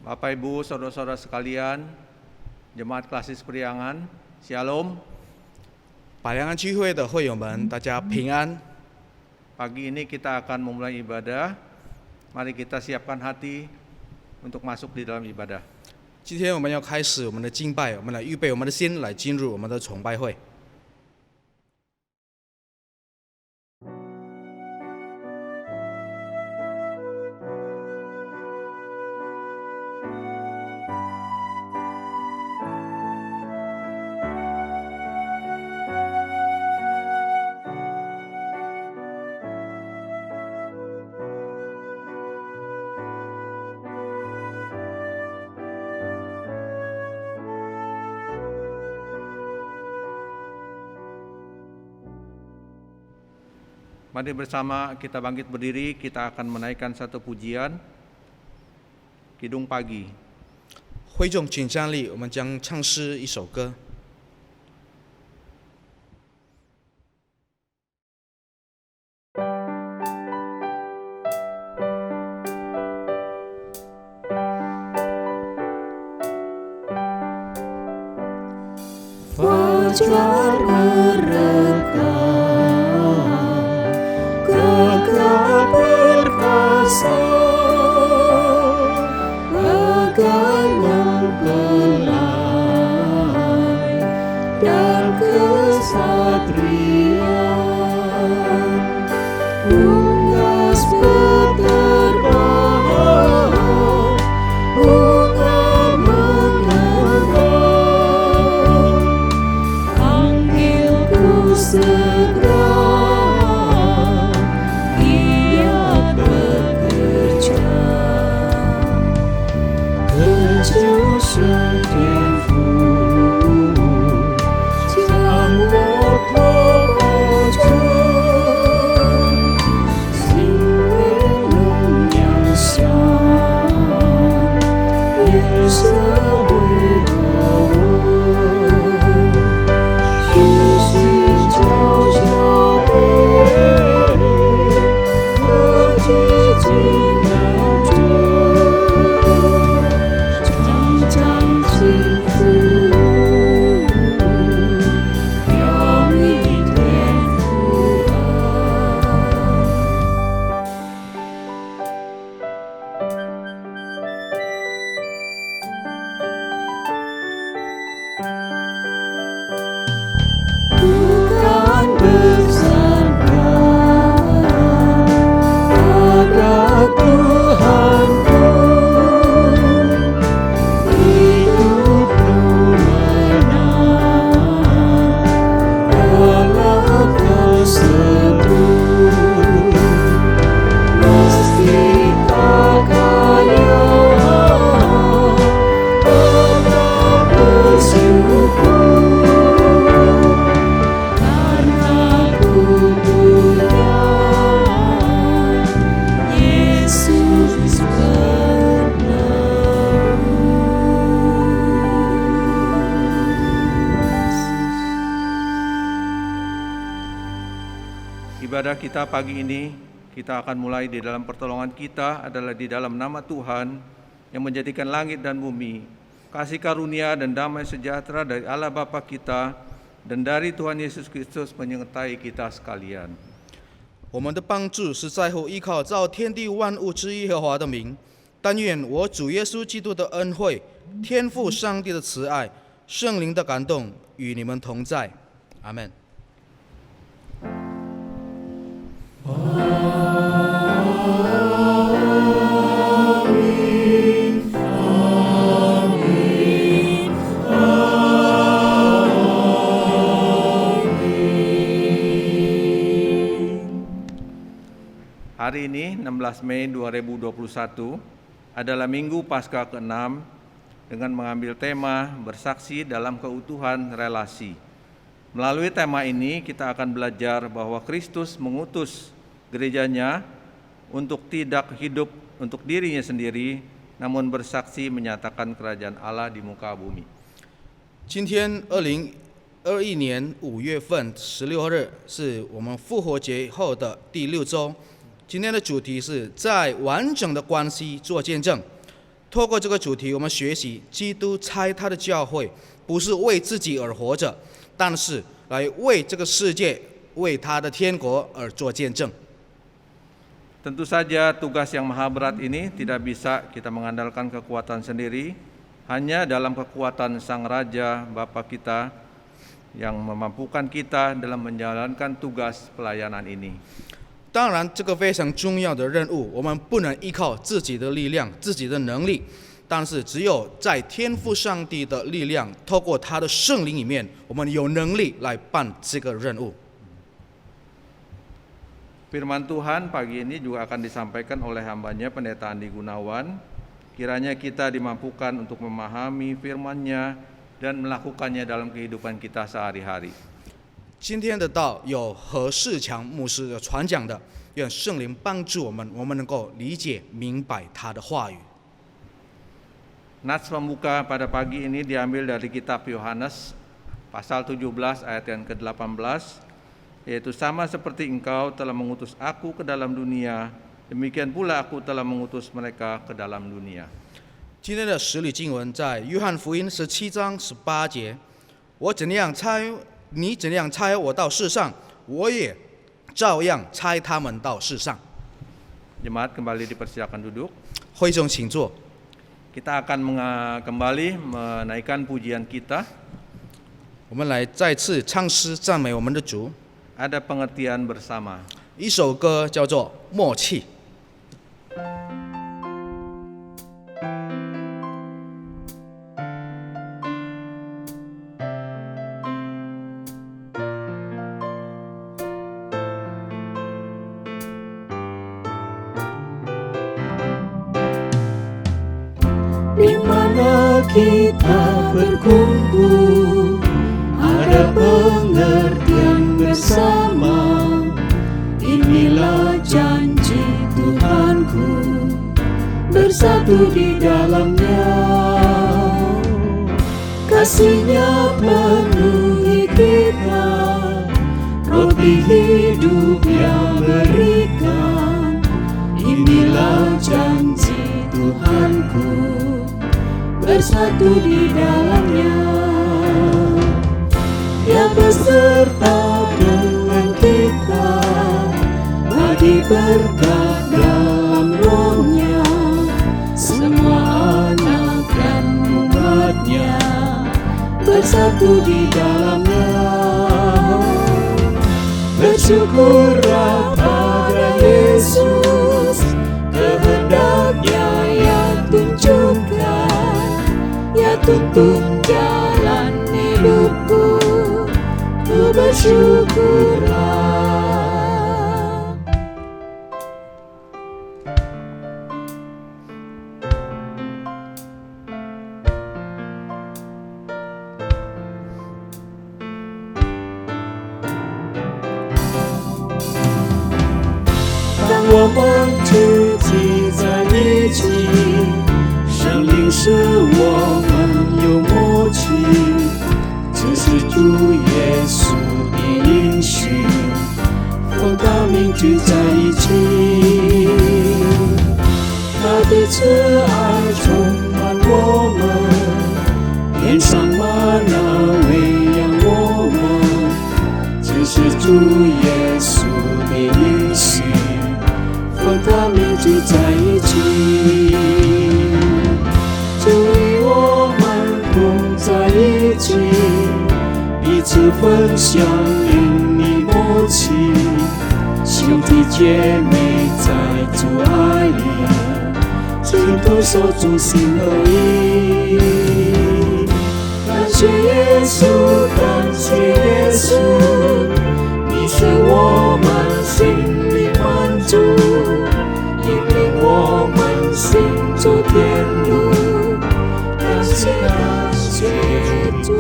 Bapak Ibu, saudara-saudara sekalian, Jemaat Klasis Priangan, Shalom. 百良安聚会的会友们，大家平安。 Pagi ini kita akan memulai ibadah. Mari kita siapkan hati untuk masuk di dalam ibadah. 今天我们要开始我们的敬拜，我们来预备我们的心，来进入我们的崇拜会。 Mari bersama kita bangkit berdiri, kita akan menaikkan satu pujian, Kidung Pagi. 会众请站立，我们将唱诗一首歌。 Fajar merekam, kekal perkasa, bagai mempelai dan kesatrian, unggas berterbang, bunga mengembang, panggilku segera, ia bekerja. 可就是天父将我托着，心为荣耀乡，也是为了我，许许悄悄地，可寂静难遮。 常常幸福，有一天复合。 Bukan bersandar pada Tuhanku, hidupku menang walau tersebut, meski tak kaya, tetap bersyukur. Karena ku punya Yesus penebus. Ibadah kita pagi ini, kita akan mulai di dalam pertolongan kita adalah di dalam nama Tuhan yang menjadikan langit dan bumi, kasih karunia dan damai sejahtera dari Allah Bapa kita dan dari Tuhan Yesus Kristus menyertai kita sekalian. 我们的帮助是在乎依靠造天地万物之耶和华的名。但愿我主耶稣基督的恩惠、天父上帝的慈爱、圣灵的感动与你们同在。阿门。 Hari ini 16 Mei 2021 adalah Minggu Paskah ke-6 dengan mengambil tema bersaksi dalam keutuhan relasi. Melalui tema ini kita akan belajar bahwa Kristus mengutus gerejanya untuk tidak hidup untuk dirinya sendiri, namun bersaksi menyatakan kerajaan Allah di muka bumi. 今天2021年5月份16日是我们复活节后的第6周。今天的主题是在完整的关系做见证。透过这个主题，我们学习基督差他的教会，不是为自己而活着，但是来为这个世界、为他的天国而做见证。Tentu saja tugas yang maha berat ini tidak bisa kita mengandalkan kekuatan sendiri, hanya dalam kekuatan Sang Raja Bapa kita yang memampukan kita dalam menjalankan tugas pelayanan ini. 当然，这个非常重要的任务，我们不能依靠自己的力量、自己的能力，但是只有在天父上帝的力量，透过他的圣灵里面，我们有能力来办这个任务。Firman Tuhan pagi ini juga akan disampaikan oleh hambanya Pendeta Andi Gunawan. Kiranya kita dimampukan untuk memahami firman-Nya dan melakukannya dalam kehidupan kita sehari-hari. 今天的道有何世强牧师的传讲的，愿圣灵帮助我们，我们能够理解明白他的话语。 Nats pembuka pada pagi ini diambil dari kitab Yohanes pasal 17 ayat yang ke-18, yaitu sama seperti engkau telah mengutus aku ke dalam dunia, demikian pula aku telah mengutus mereka ke dalam dunia. 今天的实理经文在约翰福音17章18节，你怎样差我到世上，我也照样差他们到世上。 Jemaat kembali dipersilakan duduk. 会众请坐。 Kita akan kembali menaikkan pujian kita. 我们来再次唱诗赞美我们的主。 Ada pengertian bersama. 一首歌叫做《默契》。 Di mana kita berkumpul, ada pengertian bersama. Inilah janji Tuhanku, bersatu di dalamnya. Kasih-Nya penuhi kita, roti hidup yang berikan. Inilah janji Tuhanku, bersatu di dalamnya. Dia beserta dengan kita, bagi berkat dalam Roh-Nya. Semua anak dan umat-Nya bersatu di dalamnya. Bersyukurlah pada Yesus, kehendak-Nya yang tunjukkan, Ya tuntun jalan hidupku, ku bersyukurlah. Tang 我们聚集在一起，圣灵使我们有默契，这是主耶稣的应许，奉他名聚在一起。他的慈爱充满我们，天上玛纳喂养我们，这是主耶稣的应许，奉他名聚在一起。主与我们同在一起，彼此分享灵里默契，兄弟姐妹在主爱里，心同手足心合一。感谢耶稣，感谢耶稣，你是我们心里满足，引领我们行走天路。感谢主。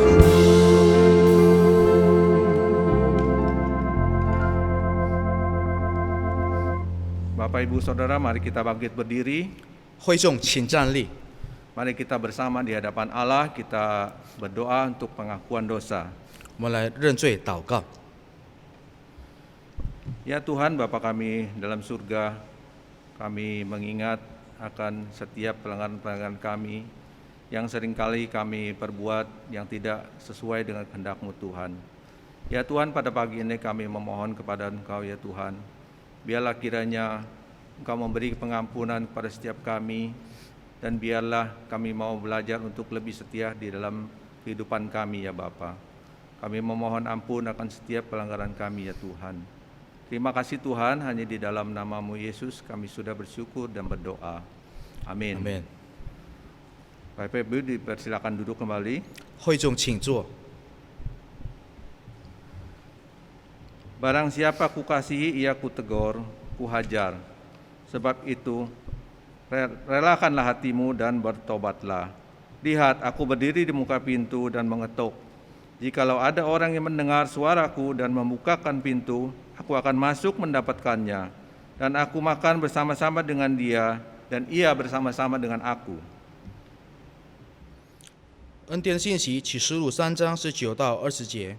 Bapak Ibu Saudara, mari kita bangkit berdiri. 会众请站立。 Mari kita bersama di hadapan Allah, kita berdoa untuk pengakuan dosa. 我们来认罪祷告。 Ya Tuhan, Bapa kami dalam surga, kami mengingat akan setiap pelanggaran-pelanggaran kami yang seringkali kami perbuat yang tidak sesuai dengan kehendak-Mu Tuhan. Ya Tuhan, pada pagi ini kami memohon kepada Engkau ya Tuhan, biarlah kiranya Engkau memberi pengampunan kepada setiap kami, dan biarlah kami mau belajar untuk lebih setia di dalam kehidupan kami ya Bapa. Kami memohon ampun akan setiap pelanggaran kami ya Tuhan. Terima kasih Tuhan, hanya di dalam nama-Mu Yesus kami sudah bersyukur dan berdoa. Amin. Amin. Bapak Ibu dipersilakan duduk kembali. 会众请坐。 Barang siapa kukasihi ia kutegur, kuhajar. Sebab itu relakanlah hatimu dan bertobatlah. Lihat, aku berdiri di muka pintu dan mengetuk. Jikalau ada orang yang mendengar suaraku dan membukakan pintu, aku akan masuk mendapatkannya, dan aku makan bersama-sama dengan dia, dan ia bersama-sama dengan aku. 恩典信息启示录3章19到20节，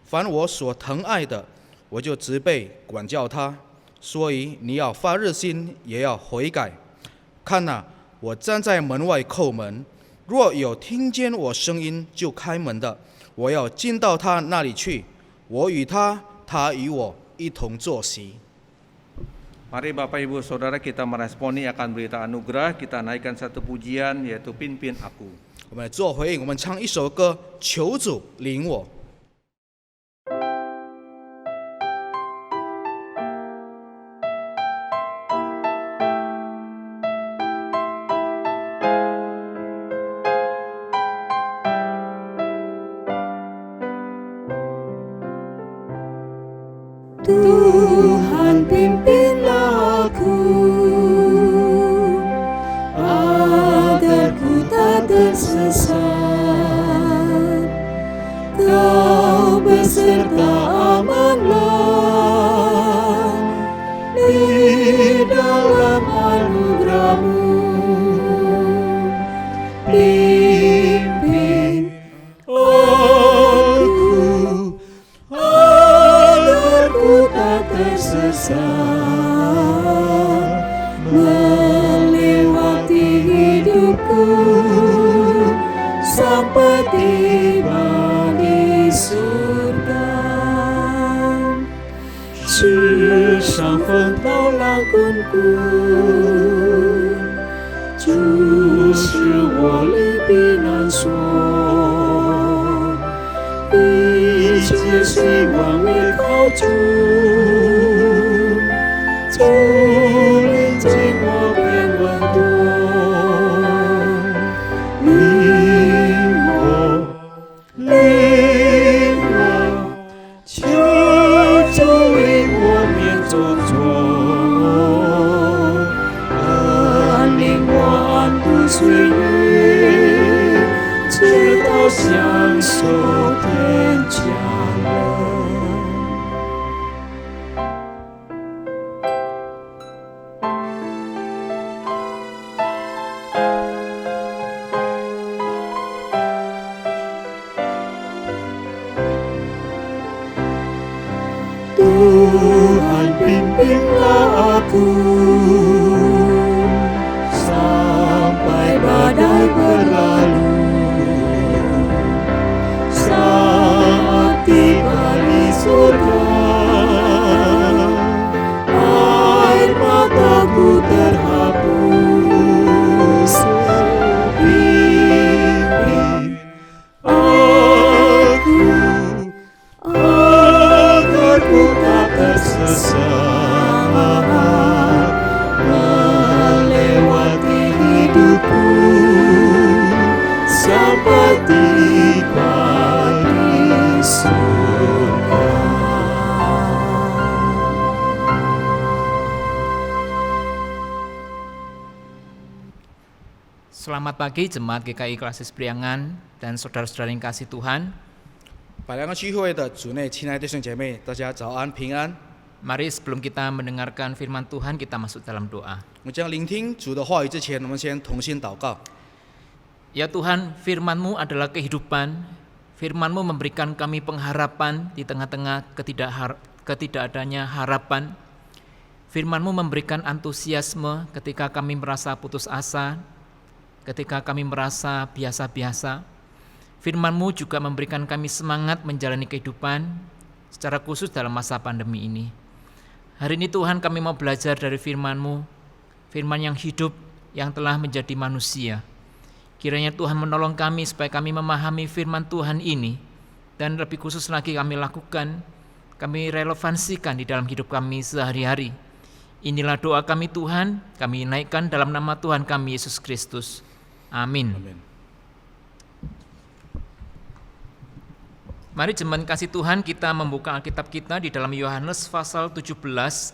凡我所疼爱的，我就责备管教他，所以你要发热心，也要悔改。看哪，我站在门外叩门，若有听见我声音就开门的，我要进到他那里去，我与他，他与我一同坐席。 Mari Bapak Ibu Saudara kita meresponi akan berita anugerah, kita naikkan satu pujian yaitu Pimpin Aku. 我们来做回应，我们唱一首歌，求主领我。 Tuhan pimpinlah aku agar ku tak tersesat. Kau beserta amanlah di dalam anugerah-Mu. Pimpin aku agar ku tak tersesat melewati hidupku sampai tiba di surga. 世上风涛浪滚滚，就是我力避难所。一切希望依靠主，主临近我便稳妥，领我，求主领我免做错，领我安度岁月，直到享受天家乐。 Tuhan pimpinlah aku sampai badai berlalu. Saat tiba di surga, air mataku terhapus. Pimpin aku agar ku tak tersesat melewati hidupku sampai tiba di surga. Selamat pagi Jemaat GKI Klasis Priangan dan saudara-saudara yang kasih Tuhan. 百良区会的主内亲爱的弟兄姐妹，大家早安平安。 Mari sebelum kita mendengarkan firman Tuhan, kita masuk dalam doa. 我们将聆听主的话语之前，我们先同心祷告。 Ya Tuhan, firman-Mu adalah kehidupan. Firman-Mu memberikan kami pengharapan di tengah-tengah ketidakadanya harapan. Firman-Mu memberikan antusiasme ketika kami merasa putus asa, ketika kami merasa biasa-biasa. Firman-Mu juga memberikan kami semangat menjalani kehidupan, secara khusus dalam masa pandemi ini. Hari ini Tuhan, kami mau belajar dari firman-Mu, firman yang hidup, yang telah menjadi manusia. Kiranya Tuhan menolong kami supaya kami memahami firman Tuhan ini, dan lebih khusus lagi kami lakukan, kami relevansikan di dalam hidup kami sehari-hari. Inilah doa kami Tuhan, kami naikkan dalam nama Tuhan kami Yesus Kristus. Amin. Mari jemaat kasih Tuhan, kita membuka Alkitab kita di dalam Yohanes pasal 17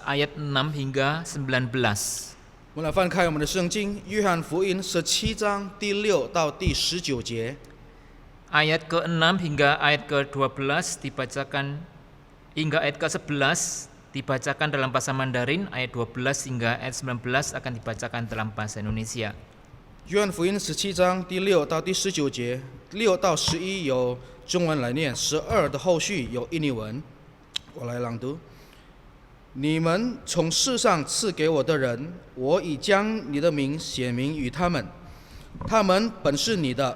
ayat 6 hingga 19. 我们来翻开我们的圣经，约翰福音17章第6到第19节。 Ayat ke-6 hingga ayat ke-12 dibacakan, hingga ayat ke-11 dibacakan dalam bahasa Mandarin, ayat 12 hingga ayat 19 akan dibacakan dalam bahasa Indonesia. 约翰福音17章第6到第19节，6到11有中文来念，12的后续有印尼文，我来朗读。你们从世上赐给我的人，我已将你的名显明与他们，他们本是你的，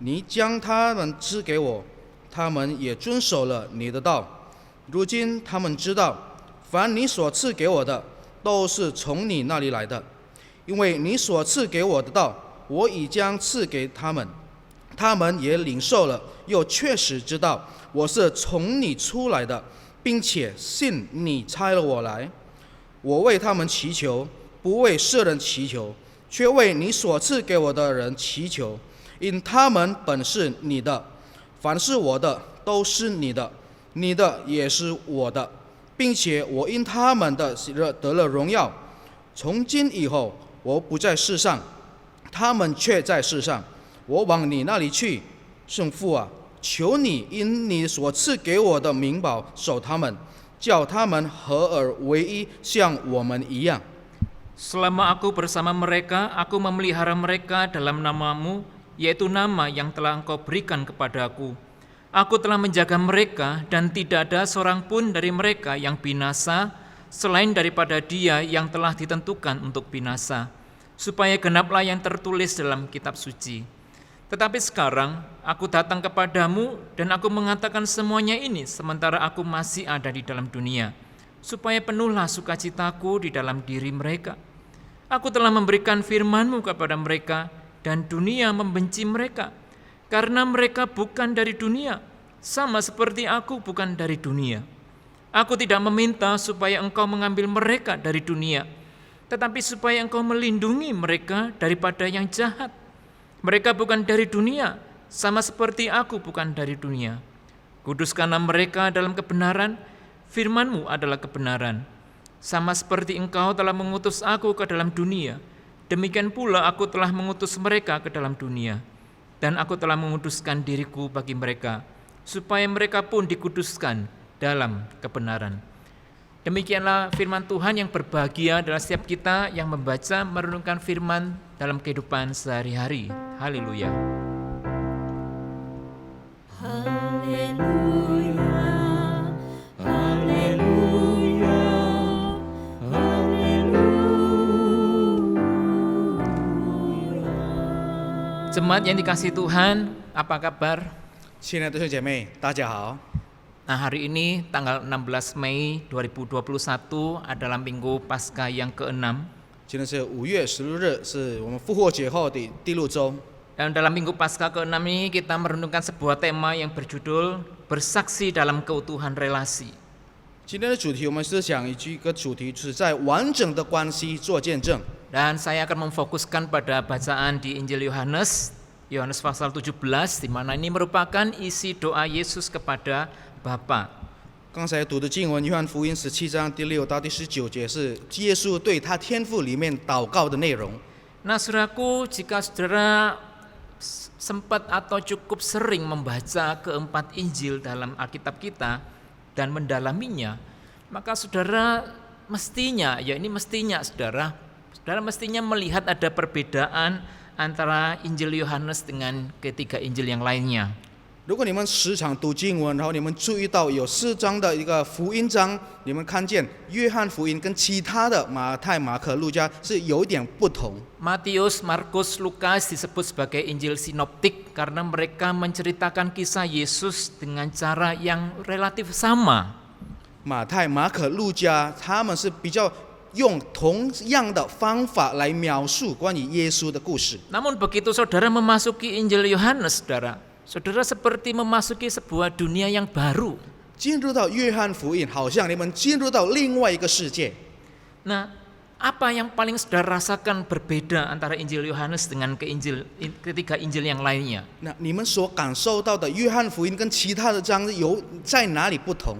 你将他们赐给我，他们也遵守了你的道。如今他们知道，凡你所赐给我的，都是从你那里来的，因为你所赐给我的道，我已将赐给他们，他们也领受了，又确实知道我是从你出来的，并且信你差了我来。我为他们祈求，不为世人祈求，却为你所赐给我的人祈求，因他们本是你的，凡是我的都是你的，你的也是我的，并且我因他们的得了荣耀。从今以后，我不在世上，他们却在世上。我往你那里去，圣父啊，求你因你所赐给我的名保守他们，叫他们合而为一，像我们一样。 Selama aku bersama mereka, aku memelihara mereka dalam namamu, yaitu nama yang telah engkau berikan kepadaku. Aku telah menjaga mereka, dan tidak ada seorang pun dari mereka yang binasa, selain daripada dia yang telah ditentukan untuk binasa, supaya genaplah yang tertulis dalam kitab suci. Tetapi sekarang aku datang kepadamu, dan aku mengatakan semuanya ini sementara aku masih ada di dalam dunia, supaya penuhlah sukacitaku di dalam diri mereka. Aku telah memberikan firman-Mu kepada mereka, dan dunia membenci mereka, karena mereka bukan dari dunia, sama seperti aku bukan dari dunia. Aku tidak meminta supaya engkau mengambil mereka dari dunia, tetapi supaya engkau melindungi mereka daripada yang jahat. Mereka bukan dari dunia, sama seperti aku bukan dari dunia. Kuduskanlah mereka dalam kebenaran, firman-Mu adalah kebenaran. Sama seperti engkau telah mengutus aku ke dalam dunia, demikian pula aku telah mengutus mereka ke dalam dunia. Dan aku telah menguduskan diriku bagi mereka, supaya mereka pun dikuduskan dalam kebenaran. Demikianlah firman Tuhan yang berbahagia adalah setiap kita yang membaca, merenungkan firman dalam kehidupan sehari-hari. Haleluya. Haleluya, haleluya, haleluya. Jemaat yang dikasihi Tuhan, apa kabar? 亲爱的弟兄姐妹，大家好。 Nah, hari ini tanggal 16 Mei 2021 adalah Minggu Paskah yang ke-6. 今天是5月16日，是我们复活节后的第6周。 Dan dalam Minggu Paskah ke-6 ini kita merenungkan sebuah tema yang berjudul Bersaksi dalam Keutuhan Relasi. 今天的主题，我们是讲一个主题，就是在完整的关系做见证。 Dan saya akan memfokuskan pada bacaan di Injil Yohanes, Yohanes pasal 17, di mana ini merupakan isi doa Yesus kepada Bapa. 刚才读的经文，约翰福音17章第6到第19节，是耶稣对他天父里面祷告的内容。 Nah, saudaraku, jika saudara sempat atau cukup sering membaca keempat Injil dalam Alkitab kita dan mendalaminya, maka saudara mestinya, saudara mestinya melihat ada perbedaan antara Injil Yohanes dengan ketiga Injil yang lainnya. 如果你们时常读经文，然后你们注意到有4章的一个福音章，你们看见约翰福音跟其他的马太、马可、路加是有点不同。 Matius, Markus, Lukas disebut sebagai Injil sinoptik karena mereka menceritakan kisah Yesus dengan cara yang relatif sama. 马太、马可、路加，他们是比较用同样的方法来描述关于耶稣的故事。 Namun begitu saudara memasuki Injil Yohanes, saudara seperti memasuki sebuah dunia yang baru. 进入到约翰福音，好像你们进入到另外一个世界。 Nah, apa yang paling saudara rasakan berbeda antara Injil Yohanes dengan ketiga Injil yang lainnya? 那你们所感受到的约翰福音跟其他的章有在哪里不同？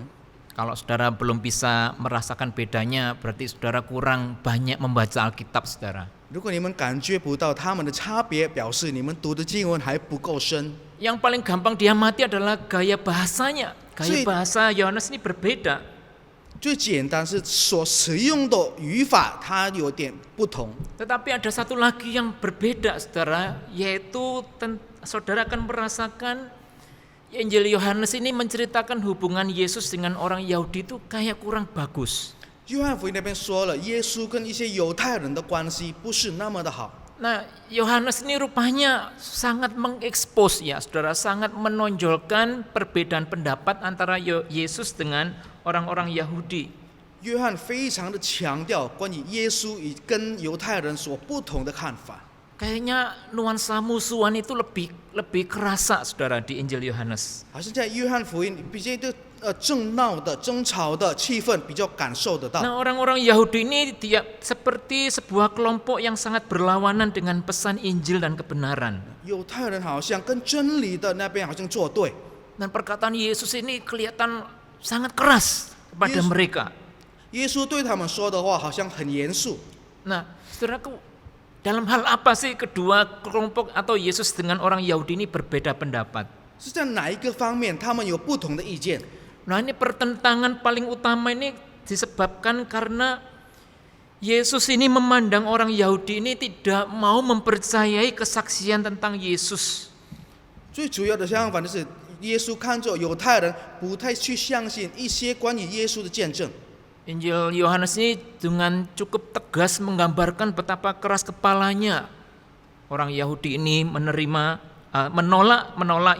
Kalau saudara belum bisa merasakan bedanya, berarti saudara kurang banyak membaca Alkitab, saudara. 如果你们感觉不到他们的差别，表示你们读的经文还不够深。 Yang paling gampang diamati adalah gaya bahasanya. Gaya bahasa Yohanes ini berbeda. 最简单是所使用的语法，它有点不同。 Tetapi ada satu lagi yang berbeda, saudara, yaitu saudara akan merasakan Injil Yohanes ini menceritakan hubungan Yesus dengan orang Yahudi itu kayak kurang bagus. 约翰福音那边说了，耶稣跟一些犹太人的关系不是那么的好。 Nah, Yohanes ini rupanya sangat mengekspos ya, saudara, sangat menonjolkan perbedaan pendapat antara Yesus dengan orang-orang Yahudi. 约翰非常的强调关于耶稣与跟犹太人所不同的看法。 Kayaknya nuansa musuhan itu lebih kerasa, saudara, di Injil Yohanes. 好像在约翰福音比较争闹的、争吵的气氛比较感受得到。 Nah, orang-orang Yahudi ini dia seperti sebuah kelompok yang sangat berlawanan dengan pesan Injil dan kebenaran. 犹太人好像跟真理的那边好像作对， Dan perkataan Yesus ini kelihatan sangat keras kepada mereka. 耶稣对他们说的话好像很严肃。 Nah, saudaraku, dalam hal apa sih kedua kelompok atau Yesus dengan orang Yahudi ini berbeda pendapat? 是在哪一个方面他们有不同的意见？ Nah, ini pertentangan paling utama ini disebabkan karena Yesus ini memandang orang Yahudi ini tidak mau mempercayai kesaksian tentang Yesus. 最主要的相反的是，耶稣看着犹太人不太去相信一些关于耶稣的见证。 Injil Yohanes ini dengan cukup tegas menggambarkan betapa keras kepalanya orang Yahudi ini menolak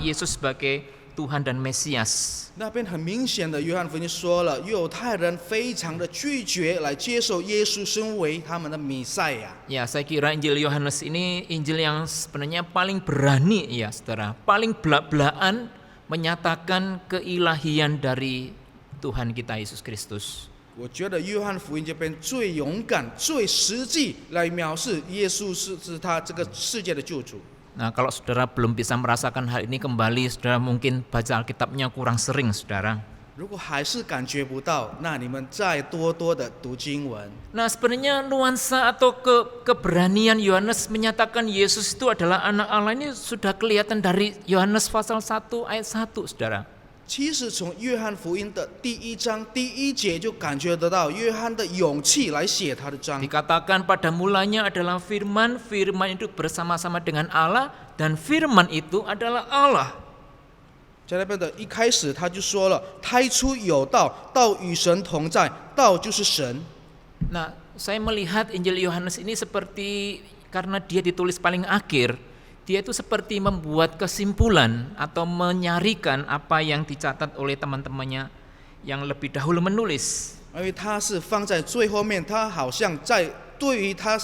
Yesus sebagai Tuhan dan Mesias. 那边很明显的，约翰福音说了，犹太人非常的拒绝来接受耶稣身为他们的弥赛亚。 Ya, saya kira Injil Yohanes ini Injil yang sebenarnya paling berani ya, saudara, paling belak-belakan menyatakan keilahian dari Tuhan kita Yesus Kristus. 我觉得约翰福音这边最勇敢、最实际来描述耶稣是他这个世界的救主。 Nah, kalau saudara belum bisa merasakan hal ini kembali, saudara mungkin baca Alkitabnya kurang sering, saudara. 如果还是感觉不到，那你们再多多的读经文。 Nah, sebenarnya nuansa atau keberanian Yohanes menyatakan Yesus itu adalah anak Allah ini sudah kelihatan dari Yohanes pasal 1 ayat 1, saudara. 其实从约翰福音的第1章第1节就感觉得到约翰的勇气来写他的章。 Dikatakan pada mulanya adalah firman, firman itu bersama-sama dengan Allah, dan firman itu adalah Allah. 在那边的一开始他就说了，太初有道，道与神同在，道就是神。 Nah, saya melihat Injil Yohanes ini seperti karena dia ditulis paling akhir, dia itu seperti membuat kesimpulan atau menyarikan apa yang dicatat oleh teman-temannya yang lebih dahulu menulis. 因为他是放在最后面，他好像在对于他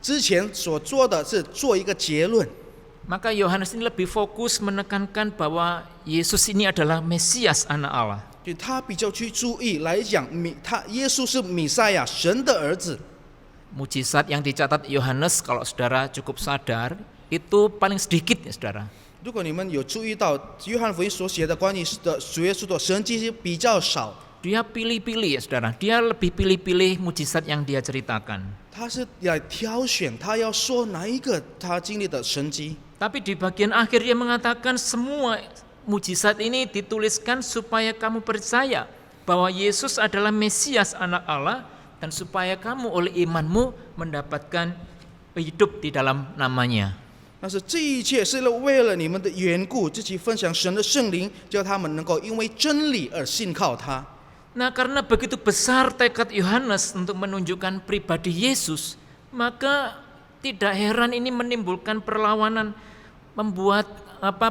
之前所做的是做一个结论。 Maka Yohanes ini lebih fokus menekankan bahwa Yesus ini adalah Mesias anak Allah. 就他比较去注意来讲，耶稣是弥赛亚，神的儿子。 Mujizat yang dicatat Yohanes kalau saudara cukup sadar itu paling sedikit ya, saudara. 如果你们有注意到约翰福音所写的关于的主耶稣的神迹比较少， Dia pilih-pilih ya, saudara. Dia lebih pilih-pilih mujizat yang dia ceritakan. 他是来挑选他要说哪一个他经历的神迹。 Tapi di bagian akhir dia mengatakan semua mujizat ini dituliskan supaya kamu percaya bahwa Yesus adalah Mesias anak Allah dan supaya kamu oleh imanmu mendapatkan hidup di dalam namanya. 但是这一切是为了你们的缘故，自己分享神的圣灵，叫他们能够因为真理而信靠他。 Nah, karena begitu besar tekad Yohanes untuk menunjukkan pribadi Yesus, maka tidak heran ini menimbulkan perlawanan, membuat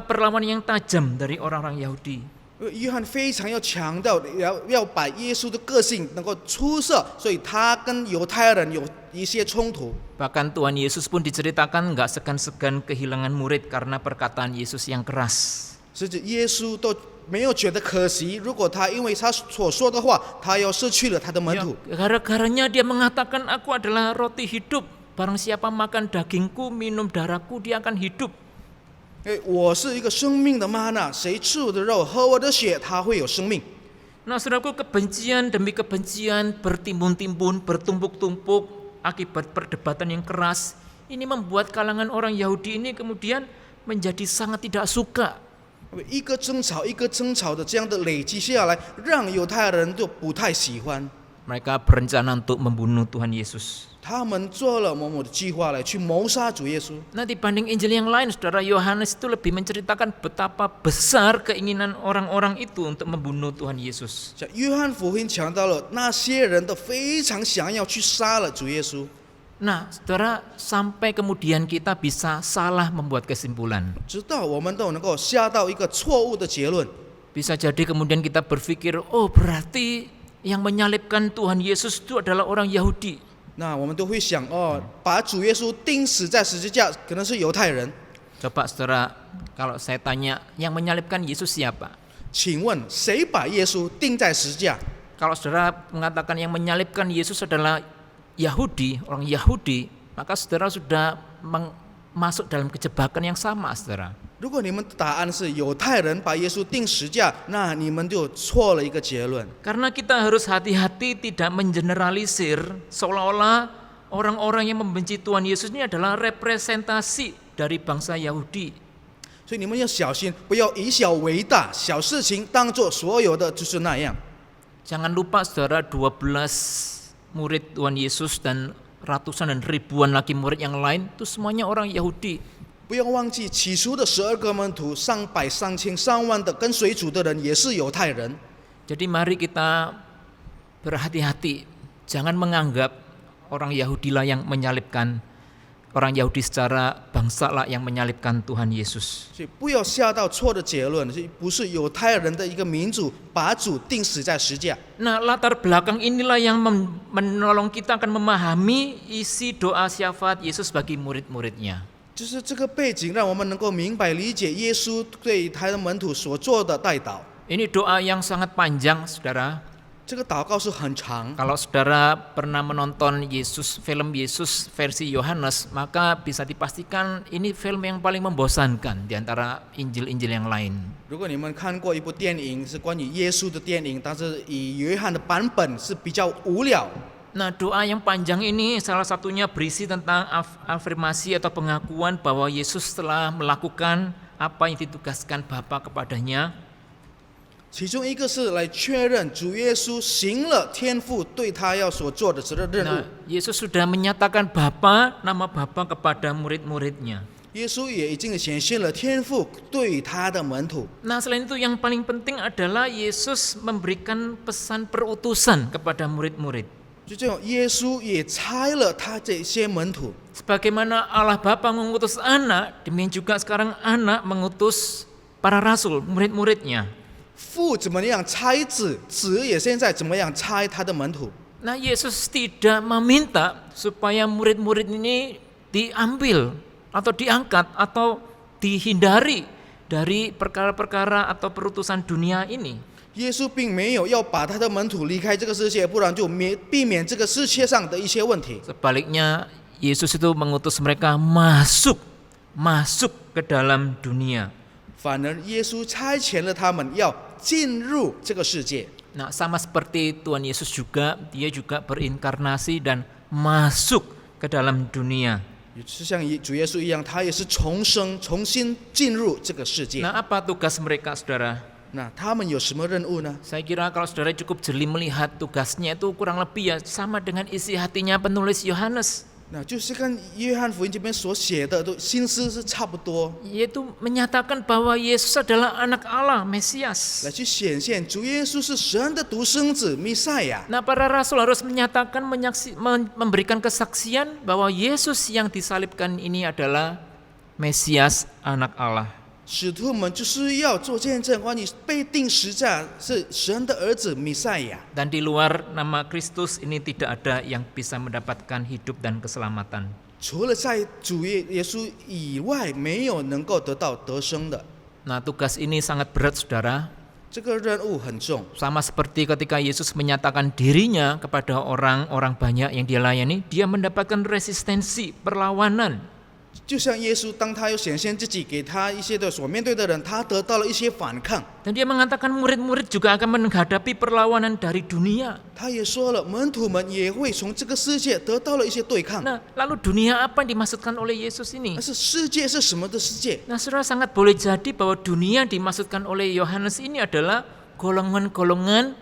perlawanan yang tajam dari orang-orang Yahudi. 约翰非常要强调要把耶稣的个性能够出色，所以他跟犹太人有一些冲突。 Bahkan Tuhan Yesus pun diceritakan nggak segan-segan kehilangan murid karena perkataan Yesus yang keras. 甚至耶稣都没有觉得可惜，如果他因为他所说的话，他要失去了他的门徒。 Gara-garanya dia mengatakan, aku adalah roti hidup. Barang siapa makan dagingku, minum darahku, dia akan hidup. 我是一个生命的玛纳，谁吃我的肉，喝我的血，他会有生命。 Nah, saudaraku, kebencian demi kebencian bertimbun-timbun, bertumpuk-tumpuk akibat perdebatan yang keras. Ini membuat kalangan orang Yahudi ini kemudian menjadi sangat tidak suka. 一个争吵一个争吵的这样的累积下来，让犹太人就不太喜欢。 Mereka berencana untuk membunuh Tuhan Yesus. 他们做了某某的计划来去谋杀主耶稣。 Nah, dibanding Injil yang lain, saudara, Yohanes itu lebih menceritakan betapa besar keinginan orang-orang itu untuk membunuh Tuhan Yesus. 像约翰福音强调了那些人都非常想要去杀了主耶稣。 Nah, saudara, sampai kemudian kita bisa salah membuat kesimpulan. 直到我们都能够下到一个错误的结论。 Bisa jadi kemudian kita berpikir, oh berarti yang menyalibkan Tuhan Yesus itu adalah orang Yahudi. 那我们都会想，把主耶稣钉死在十字架，可能是犹太人。 Coba saudara, kalau saya tanya, yang menyalibkan Yesus siapa? 请问谁把耶稣钉在十字架？ Kalau saudara mengatakan yang menyalibkan Yesus adalah Yahudi, orang Yahudi, maka saudara sudah masuk dalam kejebakan yang sama, saudara. 如果你们的答案是犹太人把耶稣钉十字架，那你们就错了一个结论。 Karena kita harus hati-hati tidak mengeneralisir seolah-olah orang-orang yang membenci Tuhan Yesus ini adalah representasi dari bangsa Yahudi. 所以你们要小心，不要以小为大，小事情当作所有的就是那样。 Jangan lupa saudara, 12 murid Tuhan Yesus dan ratusan dan ribuan lagi murid yang lain itu semuanya orang Yahudi. 不要忘记起初的12个门徒，上百、上千、上万的跟随主的人也是犹太人。 Jadi mari kita berhati-hati, jangan menganggap orang Yahudi lah yang menyalibkan, orang Yahudi secara bangsa lah yang menyalibkan Tuhan Yesus. 所以不要下到错的结论，不是犹太人的一个民族把主钉死在十字架。 Nah, latar belakang inilah yang menolong kita akan memahami isi doa syafaat Yesus bagi murid-muridnya. 就是这个背景，让我们能够明白理解耶稣对他的门徒所做的代祷。 Ini doa yang sangat panjang, saudara. 这个祷告是很长。 Kalau saudara pernah menonton film Yesus versi Yohanes, maka bisa dipastikan ini film yang paling membosankan di antara Injil-Injil yang lain. 如果你们看过一部电影是关于耶稣的电影，但是以约翰的版本是比较无聊。 Nah, doa yang panjang ini salah satunya berisi tentang afirmasi atau pengakuan bahwa Yesus telah melakukan apa yang ditugaskan Bapa kepadanya. 其中一个是来确认主耶稣行了天父对他要所做的责任务。 Nah, Yesus sudah menyatakan nama Bapa kepada murid-muridnya. 耶稣也已经显现了天父对他的门徒。 Nah, selain itu yang paling penting adalah Yesus memberikan pesan perutusan kepada murid-murid. 就这样，耶稣也差了他这些门徒。 Sebagaimana Allah Bapa mengutus anak, demikian juga sekarang anak mengutus para rasul, murid-muridnya. 父怎么样差子，子也现在怎么样差他的门徒。 Nah, Yesus tidak meminta supaya murid-murid ini diambil atau diangkat atau dihindari dari perkara-perkara atau perutusan dunia ini. 耶稣并没有要把他的门徒离开这个世界，不然就避免这个世界上的一些问题。 Sebaliknya, Yesus itu mengutus mereka masuk ke dalam dunia. 反而耶稣差遣了他们要进入这个世界。 Nah, sama seperti Tuhan Yesus juga, dia juga berinkarnasi dan masuk ke dalam dunia. 是像主耶稣一样，他也是重生，重新进入这个世界。 Nah, apa tugas mereka, saudara? 那他们有什么任务呢？ Saya kira kalau saudara cukup jeli melihat tugasnya itu kurang lebih ya sama dengan isi hatinya penulis Yohanes. 那就是跟约翰福音这边所写的都心思是差不多， yaitu menyatakan bahwa Yesus adalah anak Allah, Mesias. 来去显现主耶稣是神的独生子弥赛亚。 Nah, para rasul harus menyatakan, memberikan kesaksian bahwa Yesus yang disalibkan ini adalah Mesias, anak Allah. 使徒们就是要做见证，关于被钉十架是神的儿子弥赛亚。 Dan di luar nama Kristus ini tidak ada yang bisa mendapatkan hidup dan keselamatan. 除了在主耶稣以外，没有能够得到得生的。 Nah, tugas ini sangat berat, saudara. 这个任务很重， Sama seperti ketika Yesus menyatakan dirinya kepada orang-orang banyak yang dia layani, dia mendapatkan resistensi, perlawanan. 就像耶稣当他要显现自己给他一些的所面对的人，他得到了一些反抗。 Dan dia mengatakan murid-murid juga akan menghadapi perlawanan dari dunia. 他也说了，门徒们也会从这个世界得到了一些对抗。 Nah, lalu dunia apa yang dimaksudkan oleh Yesus ini? 但是世界是什么的世界？ Nah, saudara, sangat boleh jadi bahwa dunia dimaksudkan oleh Yohanes ini adalah golongan-golongan,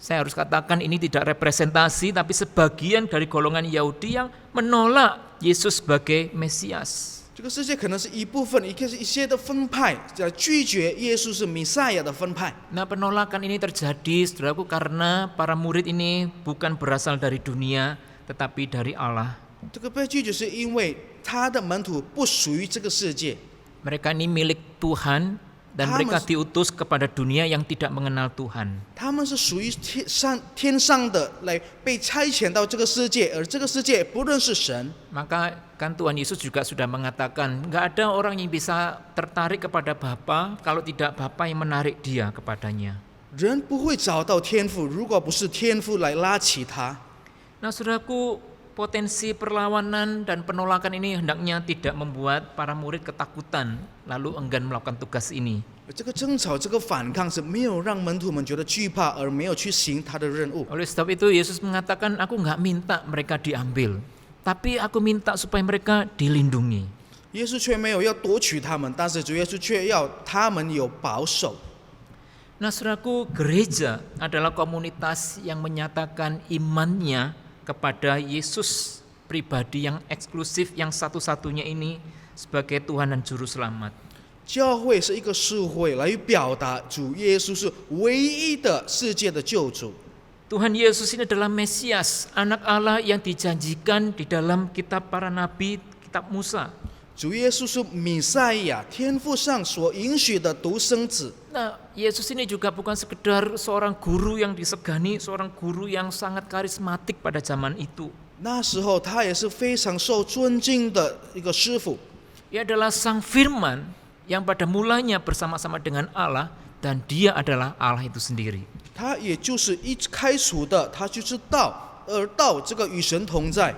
saya harus katakan ini tidak representasi, tapi sebagian dari golongan Yahudi yang menolak Yesus sebagai Mesias. 这个世界可能是一部分，一些的分派在拒绝耶稣是弥赛亚的分派。 Nah, penolakan ini terjadi, saudaraku, karena para murid ini bukan berasal dari dunia, tetapi dari Allah. 这个被拒绝是因为他的门徒不属于这个世界， Mereka ini milik Tuhan, dan mereka diutus kepada dunia yang tidak mengenal Tuhan. 他们是属于天上的，来被差遣到这个世界，而这个世界不认识神。 Maka kan Tuhan Yesus juga sudah mengatakan, nggak ada orang yang bisa tertarik kepada Bapa kalau tidak Bapa yang menarik dia kepadanya. 人不会找到天父，如果不是天父来拉起他。 Nah, saudaraku, potensi perlawanan dan penolakan ini hendaknya tidak membuat para murid ketakutan lalu enggan melakukan tugas ini. 这个争吵，这个反抗是没有让门徒们觉得惧怕，而没有去行他的任务。 Oleh sebab itu Yesus mengatakan, aku nggak minta mereka diambil, tapi aku minta supaya mereka dilindungi. 耶稣却没有要夺取他们，但是主耶稣却要他们有保守。 Nah, saudaraku, gereja adalah komunitas yang menyatakan imannya kepada Yesus pribadi yang eksklusif, yang satu-satunya ini sebagai Tuhan dan Juru Selamat. 教会是一个社会来表达主耶稣是唯一的世界的救主。 Tuhan Yesus ini adalah Mesias, anak Allah yang dijanjikan di dalam kitab para nabi, kitab Musa. 主耶稣是弥赛亚，天父上所应许的独生子。 Nah, Yesus ini juga bukan sekedar seorang guru yang disegani, seorang guru yang sangat karismatik pada zaman itu. 那时候他也是非常受尊敬的一个师傅。 Ia adalah Sang Firman yang pada mulanya bersama-sama dengan Allah, dan dia adalah Allah itu sendiri. 他也就是一开始的，他就是道，而道这个与神同在。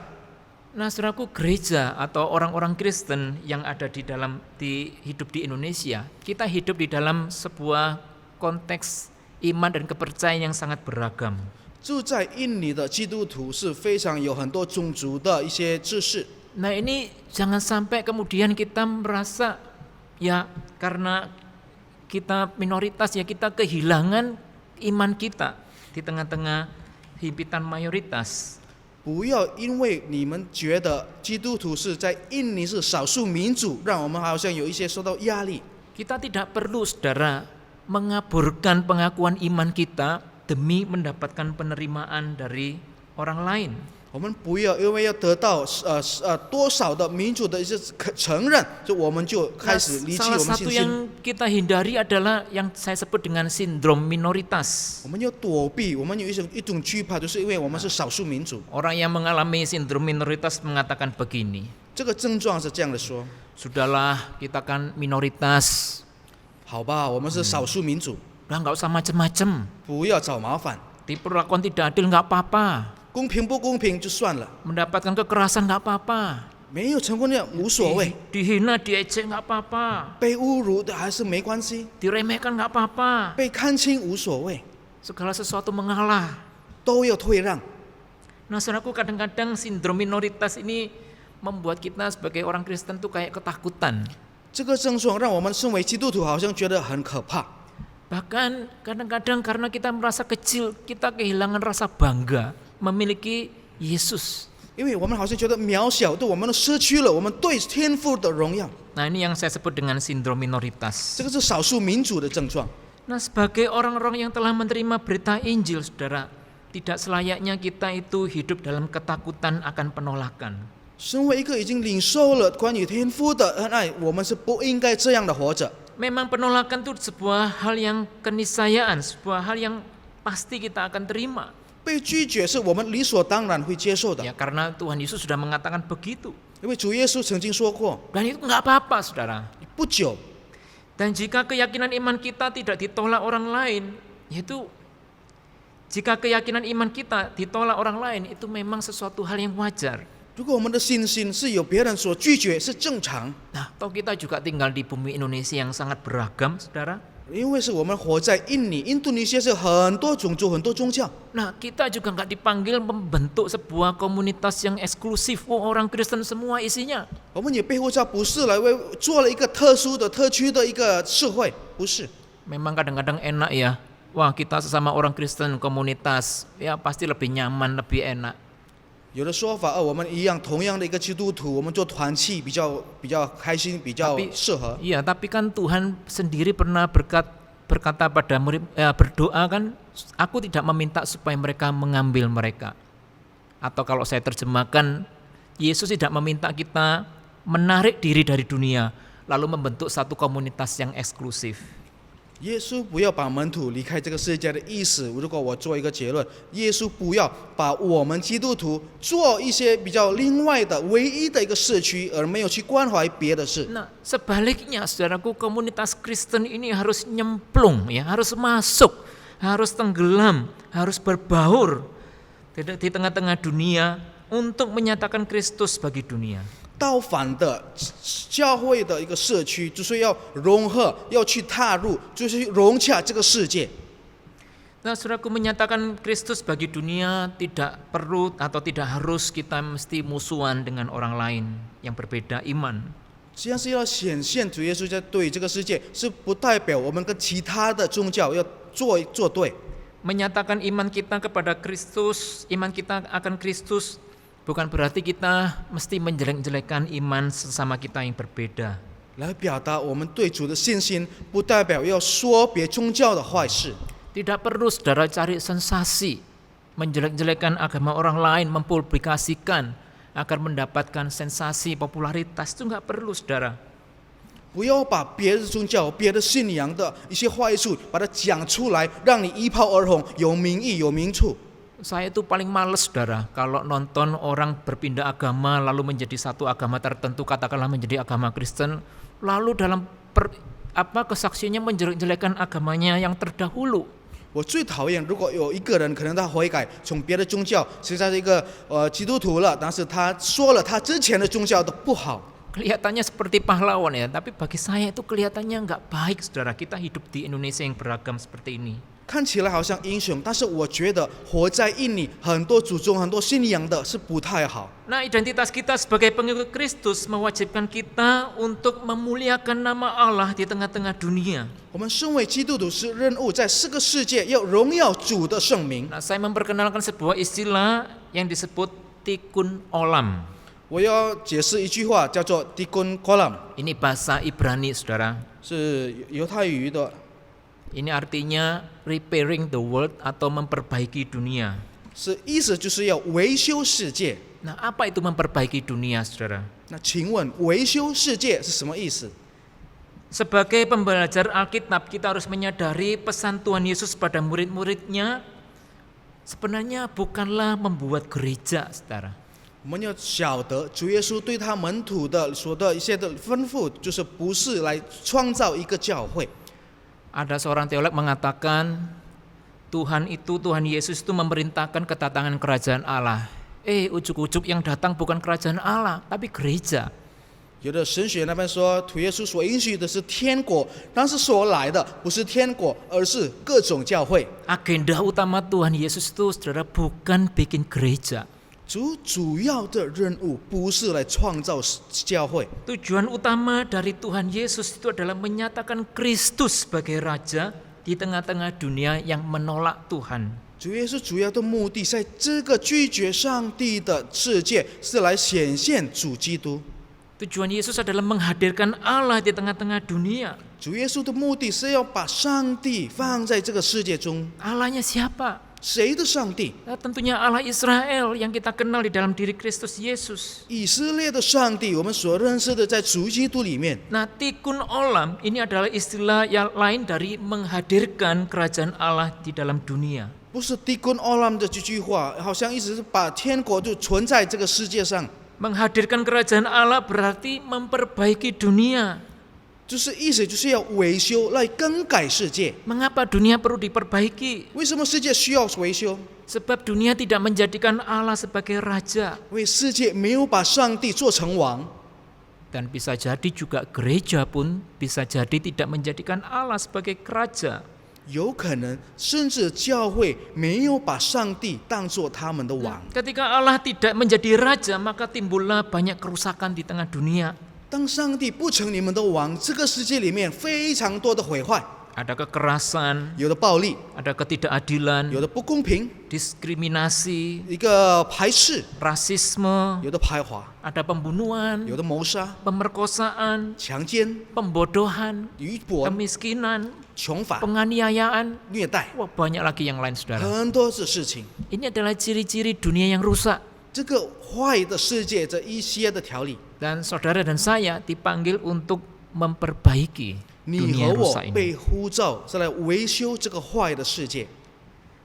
Nah, saudaraku, gereja atau orang-orang Kristen yang ada hidup di Indonesia, kita hidup di dalam sebuah konteks iman dan kepercayaan yang sangat beragam. 住在印尼的基督徒是非常有很多种族的一些知识。 Nah, ini jangan sampai kemudian kita merasa ya karena kita minoritas ya kita kehilangan iman kita di tengah-tengah himpitan mayoritas. 不要因为你们觉得基督徒是在印尼是少数民族，让我们好像有一些受到压力。 Kita tidak perlu, saudara, mengaburkan pengakuan iman kita demi mendapatkan penerimaan dari orang lain. 我们不要因为要得到多少的民主的一些承认，就我们就开始离弃 Salah 我们 satu 信心。 yang kita hindari adalah yang saya sebut dengan sindrom minoritas. 我们要躲避，我们有一种惧怕，就是因为我们是少数民族。 Orang yang mengalami sindrom minoritas mengatakan begini, 这个症状是这样的说： sudahlah kita kan minoritas, 好吧，我们是少数民族， udah nggak usah macem-macem, 不要找麻烦， diperlakukan tidak adil nggak apa-apa, 公平不公平就算了， mendapatkan kekerasan nggak apa-apa, 没有成功的无所谓， dihina diejek nggak apa-apa, 被侮辱的还是没关系， diremehkan nggak apa-apa, 被看轻无所谓， segala sesuatu mengalah. 都要退让。 Nah, saudaraku, kadang-kadang sindrom minoritas ini membuat kita sebagai orang Kristen tuh kayak ketakutan. 这个症状让我们身为基督徒好像觉得很可怕。 Bahkan kadang-kadang karena kita merasa kecil, kita kehilangan rasa bangga memiliki Yesus. 因为我们好像觉得渺小，对我们失去了我们对天父的荣耀。 Nah, ini yang saya sebut dengan sindrom minoritas. 这个是少数民族的症状。 Nah, sebagai orang-orang yang telah menerima berita Injil, saudara, tidak selayaknya kita itu hidup dalam ketakutan akan penolakan. 身为一个已经领受了关于天父的恩爱，我们是不应该这样的活着。 Memang penolakan itu sebuah hal yang keniscayaan, sebuah hal yang pasti kita akan terima. 被拒绝是我们理所当然会接受的， Ya, karena Tuhan Yesus sudah mengatakan begitu. 因为主耶稣曾经说过， Dan itu nggak apa-apa, saudara. 不久， Dan jika keyakinan iman kita tidak ditolak orang lain, yaitu jika keyakinan iman kita ditolak orang lain, itu memang sesuatu hal yang wajar. 如果我们的信心是有别人所拒绝，是正常， Nah, toh kita juga tinggal di bumi Indonesia yang sangat beragam, saudara. 因为是我们活在印尼，印度尼西亚是很多种族、很多宗教， Nah, kita juga nggak dipanggil membentuk sebuah komunitas yang eksklusif. Oh, orang Kristen semua isinya. 我们也被呼召不是来为做了一个特殊的、特区的一个社会，不是。 Memang kadang-kadang enak ya. Wah, kita sesama orang Kristen komunitas, ya pasti lebih nyaman, lebih enak. 有的说法，我们一样同样的一个基督徒，我们做团契比较开心，比较 Tapi 适合。 Iya, tapi kan Tuhan sendiri pernah berkata pada murid, berdoa kan, aku tidak meminta supaya mereka mengambil mereka. Atau kalau saya terjemahkan, Yesus tidak meminta kita menarik diri dari dunia, lalu membentuk satu komunitas yang eksklusif. 耶稣不要把门徒离开这个世界的意思。如果我做一个结论，耶稣不要把我们基督徒做一些比较另外的唯一的一个社区，而没有去关怀别的事。 Nah, sebaliknya saudaraku, komunitas Kristen ini harus nyemplung, ya, harus masuk, harus tenggelam, harus berbaur di tengah-tengah dunia untuk menyatakan Kristus bagi dunia. 倒反的教会的一个社区，就是要融合，要去踏入，就是融洽这个世界。 Nah, saudaraku, menyatakan Kristus bagi dunia tidak perlu atau tidak harus kita mesti musuhan dengan orang lain yang berbeda iman. 实际上是要显现主耶稣在对这个世界，是不代表我们跟其他的宗教要作对。 Menyatakan iman kita kepada Kristus, iman kita akan Kristus, bukan berarti kita mesti menjelek-jelekan iman sesama kita yang berbeda. 来表达我们对主的信心，不代表要说别宗教的坏事。 Tidak perlu saudara cari sensasi, menjelek-jelekan agama orang lain, mempublikasikan agar mendapatkan sensasi popularitas, itu nggak perlu saudara. 不要把别的宗教、别的信仰的一些坏处，把它讲出来，让你一炮而红，有名义、有名处。 Saya itu paling males saudara kalau nonton orang berpindah agama lalu menjadi satu agama tertentu, katakanlah menjadi agama Kristen, lalu dalam kesaksiannya menjelek-jelekan agamanya yang terdahulu. 我最讨厌，如果有一个人可能他悔改，从别的宗教，现在是一个基督徒了，但是他说了他之前的宗教的不好。 Kelihatannya seperti pahlawan ya, tapi bagi saya itu kelihatannya nggak baik saudara. Kita hidup di Indonesia yang beragam seperti ini. 看起来好像英雄，但是我觉得活在印尼很多祖宗、很多信仰的是不太好。 Nah, identitas kita sebagai pengikut Kristus mewajibkan kita untuk memuliakan nama Allah di tengah-tengah dunia. 我们身为基督徒是任务，在这个世界要荣耀主的圣名。 Nah, saya memperkenalkan sebuah istilah yang disebut tikun olam. 我要解释一句话，叫做 “tikun kolam”， Ini bahasa Ibrani, saudara. 是犹太语的， Ini artinya repairing the world atau memperbaiki dunia. 是意思就是要维修世界。 Nah, apa itu memperbaiki dunia, saudara? 那请问维修世界是什么意思？ Sebagai pembelajar Alkitab, kita harus menyadari pesan Tuhan Yesus pada murid-muridnya sebenarnya bukanlah membuat gereja, saudara. 我们要晓得主耶稣对他门徒的说的一些的吩咐，就是不是来创造一个教会。 Ada seorang teolog mengatakan Tuhan Yesus itu memerintahkan kedatangan kerajaan Allah. Ujuk-ujuk yang datang bukan kerajaan Allah, tapi gereja. 有的神学那边说，主耶稣所允许的是天国，但是所来的不是天国，而是各种教会。 Agenda utama Tuhan Yesus itu saudara bukan bikin gereja. 主要的任务不是来创造教会， Tujuan utama dari Tuhan Yesus itu adalah menyatakan Kristus sebagai Raja di tengah-tengah dunia yang menolak Tuhan. 主耶稣主要的目的，在这个拒绝上帝的世界，是来显现主基督。 Tujuan Yesus adalah menghadirkan Allah di tengah-tengah dunia. 主耶稣的目的是要把上帝放在这个世界中。 Allahnya siapa? 谁的上帝？ Tentunya Allah Israel yang kita kenal di dalam diri Kristus Yesus. 以色列的上帝，我们所认识的，在主基督里面。 Nah, tikun olam ini adalah istilah yang lain dari menghadirkan kerajaan Allah di dalam dunia. 不是tikkun olam 的这句话，好像意思是把天国就存在这个世界上。 Menghadirkan kerajaan Allah berarti memperbaiki dunia. 就是意思就是要维修，来更改世界。 Mengapa dunia perlu diperbaiki? 为什么世界需要维修？ Sebab dunia tidak menjadikan Allah sebagai raja. 因为世界没有把上帝做成王。 Dan bisa jadi juga gereja pun bisa jadi tidak menjadikan Allah sebagai raja. 有可能甚至教会没有把上帝当作他们的王。 Ketika Allah tidak menjadi raja, maka timbullah banyak kerusakan di tengah dunia. 当上帝不成你们的王，这个世界里面非常多的毁坏， Ada kekerasan, 有的暴力， ada ketidakadilan, 有的不公平， diskriminasi, 一个排斥， rasisme, 有的排华， ada pembunuhan, 有的谋杀、 pemerkosaan, 强奸、 pembodohan, 愚博、 kemiskinan, 穷法、 penganiayaan. 虐待， Wah, banyak lagi yang lain, saudara. 很多的事情。 Ini adalah ciri-ciri dunia yang rusak. 这个坏的世界这一些的条例， Dan saudara dan saya dipanggil untuk memperbaiki 你 dunia 和 yang 我 rusak ini. 被呼召是来维修这个坏的世界。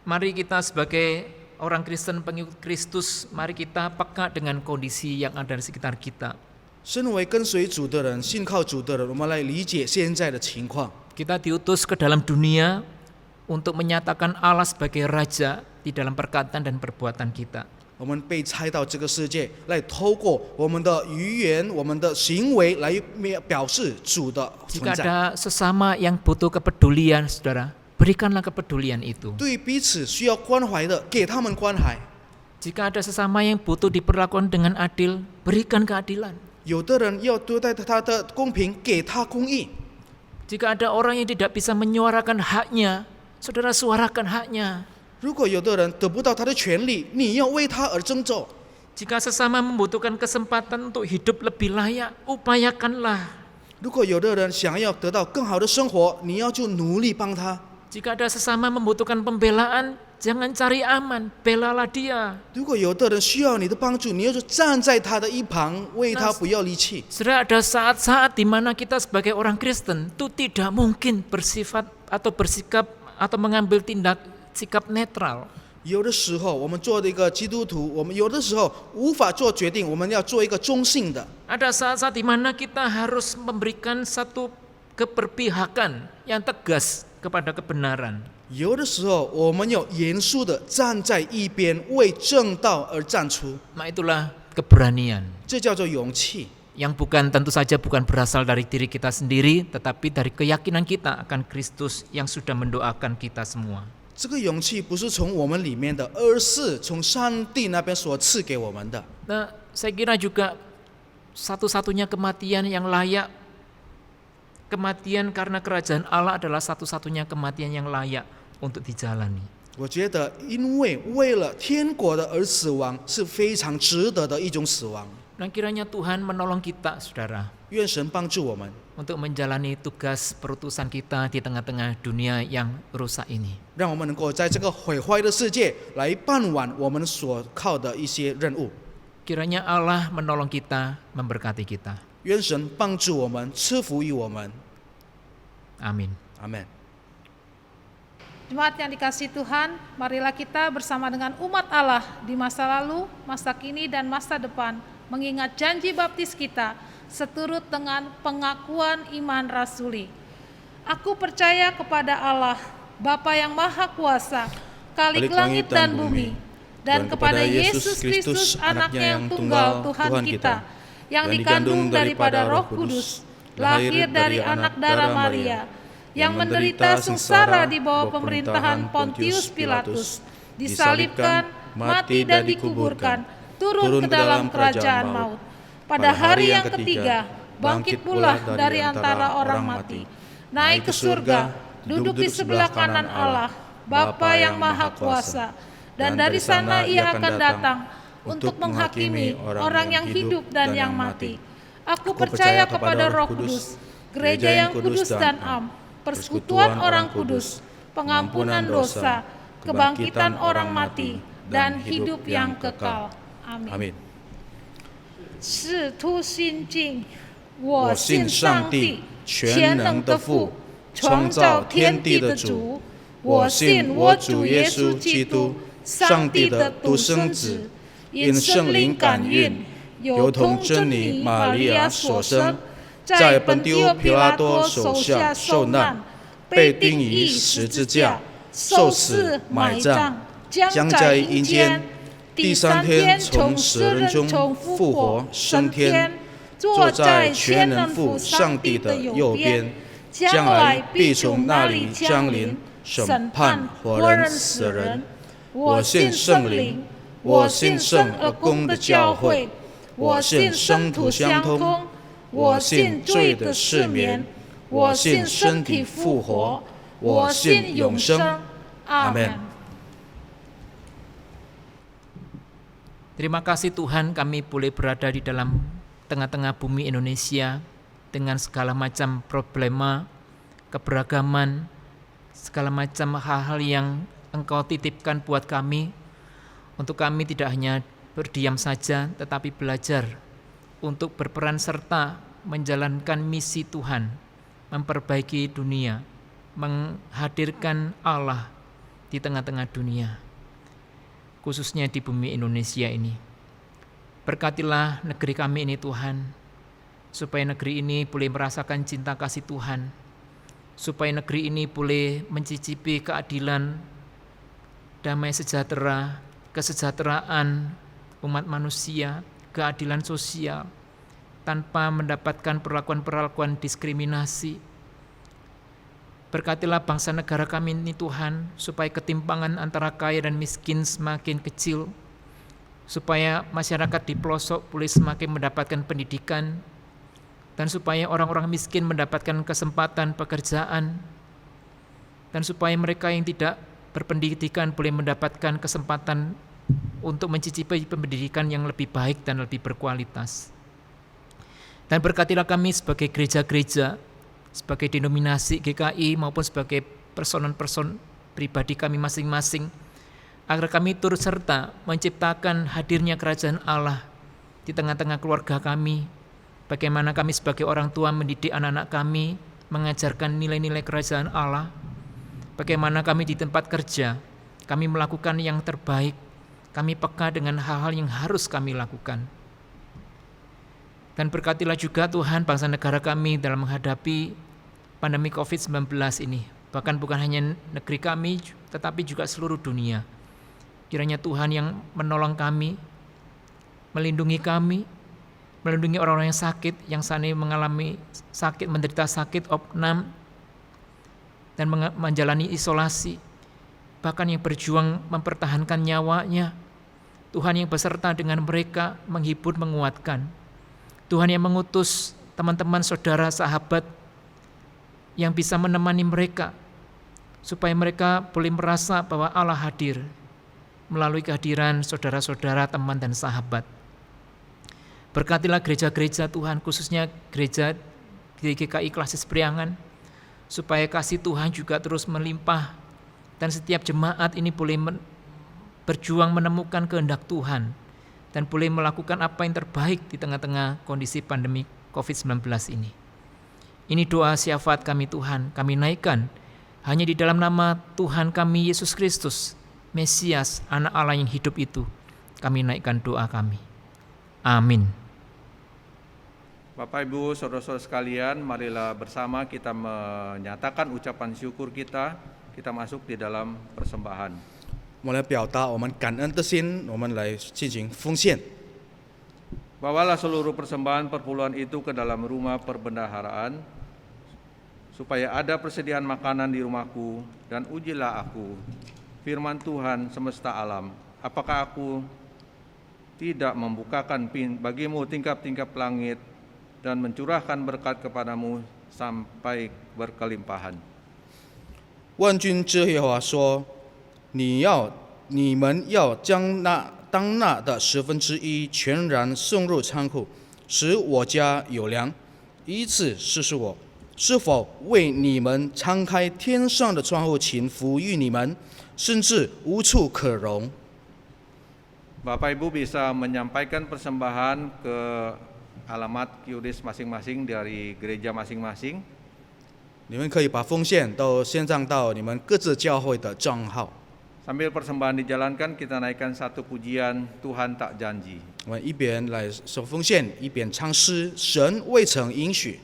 Mari kita sebagai orang Kristen pengikut Kristus, mari kita peka dengan kondisi yang ada di sekitar kita. 身为跟随主的人、信靠主的人，我们来理解现在的情况。 Kita diutus ke dalam dunia untuk menyatakan Allah sebagai raja di dalam perkataan dan perbuatan kita. 我们被差到这个世界，来透过我们的语言、我们的行为来表示主的存 Jika 在。 ada sesama yang butuh kepedulian, saudara, berikanlah kepedulian itu. 对彼此需要关怀的，给他们关怀。 Jika ada sesama yang butuh diperlakukan dengan adil, berikan keadilan. 有的人要对待他的公平，给他公义。 Jika ada orang yang tidak bisa menyuarakan haknya, saudara suarakan haknya. 如果有的人得不到他的权利，你要为他而争斗。 Jika sesama membutuhkan kesempatan untuk hidup lebih layak, upayakanlah. 如果有的人想要得到更好的生活，你要就努力帮他。 Jika ada sesama membutuhkan pembelaan, jangan cari aman, belalah dia. 如果有的人需要你的帮助，你要就站在他的一旁，为他不要离弃。 Saudara, ada saat-saat di mana kita sebagai orang Kristen itu tidak mungkin bersifat atau bersikap atau mengambil sikap netral. 有的时候，我们做的一个基督徒，我们有的时候无法做决定，我们要做一个中性的。 Ada saat-saat di mana kita harus memberikan satu keberpihakan yang tegas kepada kebenaran. 有的时候，我们要严肃的站在一边，为正道而站出， Nah, itulah keberanian. 这叫做勇气。 Yang tentu saja bukan berasal dari diri kita sendiri, tetapi dari keyakinan kita akan Kristus yang sudah mendoakan kita semua. 这个勇气不是从我们里面的，而是从上帝那边所赐给我们的。 Nah, saya kira juga satu-satunya kematian yang layak, kematian karena kerajaan Allah adalah satu-satunya kematian yang layak untuk dijalani. 我觉得，因为为了天国的而死亡，是非常值得的一种死亡。 Nah, kiranya Tuhan menolong kita, saudara, 愿神帮助我们， untuk menjalani tugas perutusan kita di tengah-tengah dunia yang rusak ini. 让我们能够在这个毁坏的世界来办完我们所靠的一些任务。 Kiranya Allah menolong kita, memberkati kita. 愿神帮助我们，赐福于我们。 Amin. 阿门。 Jemaat yang dikasihi Tuhan, marilah kita bersama dengan umat Allah di masa lalu, masa kini, dan masa depan mengingat janji baptis kita seturut dengan pengakuan iman rasuli. Aku percaya kepada Allah, Bapa yang Maha Kuasa, Khalik langit dan bumi, dan kepada Yesus Kristus, anaknya yang tunggal Tuhan kita, yang dikandung daripada Roh Kudus, lahir dari anak darah Maria, yang menderita sengsara di bawah pemerintahan Pontius Pilatus, disalibkan, mati dan dikuburkan, turun ke dalam kerajaan maut. Pada hari yang ketiga, bangkit pula dari antara orang mati, naik ke surga, duduk di sebelah kanan Allah, Bapa yang Maha Kuasa, dan dari sana Ia akan datang untuk menghakimi orang yang hidup dan yang mati. Aku percaya kepada Roh Kudus, gereja yang kudus dan am, persekutuan orang kudus, pengampunan dosa, kebangkitan orang mati, dan hidup yang kekal. Amin. 阿门。使徒信经，我我信信上帝上帝全全能的父能的父，创创造造天天地的地的主主。我我信信我主我主耶耶稣稣基基督督，上上帝帝的独的独生生子子，因因圣灵圣灵感孕感孕，有有同真同真理理玛利亚玛利亚所所生生，在在本本丢丢皮皮拉拉多多手手下下受受难难，被被钉钉于于十字十字架架，受受死死埋埋葬葬，将在将在阴间阴间。第第三三天天从从死死人中人中复活复活升升天天，坐坐在在全全能能父父上上帝帝的的右右边边，将将来来必必从那里从那里降临降临审审判判活人活人死人死人。我我信信圣灵圣灵，我我信信圣圣而而公的公的教教会会，我我信信生土生土相通相通，我我信信罪的罪的赦免赦免，我我信信身身体体复活复活，我我信信永生永生。阿阿门门。 Terima kasih Tuhan, kami boleh berada di dalam tengah-tengah bumi Indonesia dengan segala macam problema, keberagaman, segala macam hal-hal yang Engkau titipkan buat kami, untuk kami tidak hanya berdiam saja tetapi belajar untuk berperan serta menjalankan misi Tuhan, memperbaiki dunia, menghadirkan Allah di tengah-tengah dunia, khususnya di bumi Indonesia ini. Berkatilah negeri kami ini Tuhan, supaya negeri ini boleh merasakan cinta kasih Tuhan, supaya negeri ini boleh mencicipi keadilan, damai sejahtera, kesejahteraan umat manusia, keadilan sosial, tanpa mendapatkan perlakuan-perlakuan diskriminasi. Berkatilah bangsa negara kami ini Tuhan, supaya ketimpangan antara kaya dan miskin semakin kecil, supaya masyarakat di pelosok boleh semakin mendapatkan pendidikan, dan supaya orang-orang miskin mendapatkan kesempatan pekerjaan, dan supaya mereka yang tidak berpendidikan boleh mendapatkan kesempatan untuk mencicipi pendidikan yang lebih baik dan lebih berkualitas. Dan berkatilah kami sebagai gereja-gereja, sebagai denominasi GKI maupun sebagai person-person pribadi kami masing-masing, agar kami turut serta menciptakan hadirnya kerajaan Allah di tengah-tengah keluarga kami. Bagaimana kami sebagai orang tua mendidik anak-anak kami, mengajarkan nilai-nilai kerajaan Allah. Bagaimana kami di tempat kerja, kami melakukan yang terbaik, kami peka dengan hal-hal yang harus kami lakukan. Dan berkatilah juga Tuhan bangsa negara kami dalam menghadapi pandemi COVID-19 ini. Bahkan bukan hanya negeri kami, tetapi juga seluruh dunia. Kiranya Tuhan yang menolong kami, melindungi kami, melindungi orang-orang yang sakit, yang saat ini mengalami sakit, menderita sakit, opnam, dan menjalani isolasi, bahkan yang berjuang mempertahankan nyawanya. Tuhan yang beserta dengan mereka, menghibur, menguatkan. Tuhan yang mengutus teman-teman, saudara, sahabat yang bisa menemani mereka, supaya mereka boleh merasa bahwa Allah hadir melalui kehadiran saudara-saudara, teman, dan sahabat. Berkatilah gereja-gereja Tuhan, khususnya gereja di GKI Klasis Priangan, supaya kasih Tuhan juga terus melimpah, dan setiap jemaat ini boleh berjuang menemukan kehendak Tuhan, dan boleh melakukan apa yang terbaik di tengah-tengah kondisi pandemi COVID-19 ini. Ini doa syafaat kami Tuhan, kami naikkan hanya di dalam nama Tuhan kami Yesus Kristus, Mesias, Anak Allah yang hidup itu. Kami naikkan doa kami. Amin. Bapak Ibu, saudara-saudara sekalian, marilah bersama kita menyatakan ucapan syukur kita. Kita masuk di dalam persembahan. 我们来表达我们感恩的心，我们来进行奉献。 Bawalah seluruh persembahan perpuluhan itu ke dalam rumah perbendaharaan, supaya ada persediaan makanan di rumahku, dan ujilah aku, firman Tuhan semesta alam, apakah aku tidak membukakan bagimu tingkap-tingkap langit, dan mencurahkan berkat kepadamu sampai berkelimpahan. 万军之耶和华说：“你们要将当纳的1/10全然送入仓库，使我家有粮，以此试试我是否为你们敞开天上的窗户，请抚育你们，甚至无处可容。 Bapak Ibu bisa menyampaikan persembahan ke alamat QRIS masing-masing dari gereja masing-masing. 你们可以把奉献都献上到你们各自教会的账号。 Sambil persembahan dijalankan, kita naikkan satu pujian Tuhan tak janji. 我们一边来守奉献，一边唱诗，神未曾应许。